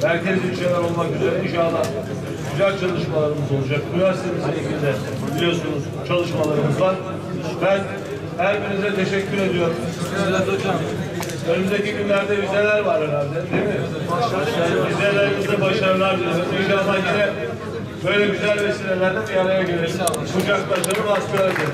Merkez ilçeler olmak üzere inşallah güzel çalışmalarımız olacak. Üniversitemizin ilgili biliyorsunuz çalışmalarımız var. Ben her birinize teşekkür ediyorum. Önümüzdeki günlerde vizeler var herhalde, değil mi? Vizelerimizde başarılar diliyorum. İnşallah yine böyle güzel vesilelerde bir araya gelelim. Kucaklaşalım, asker edelim.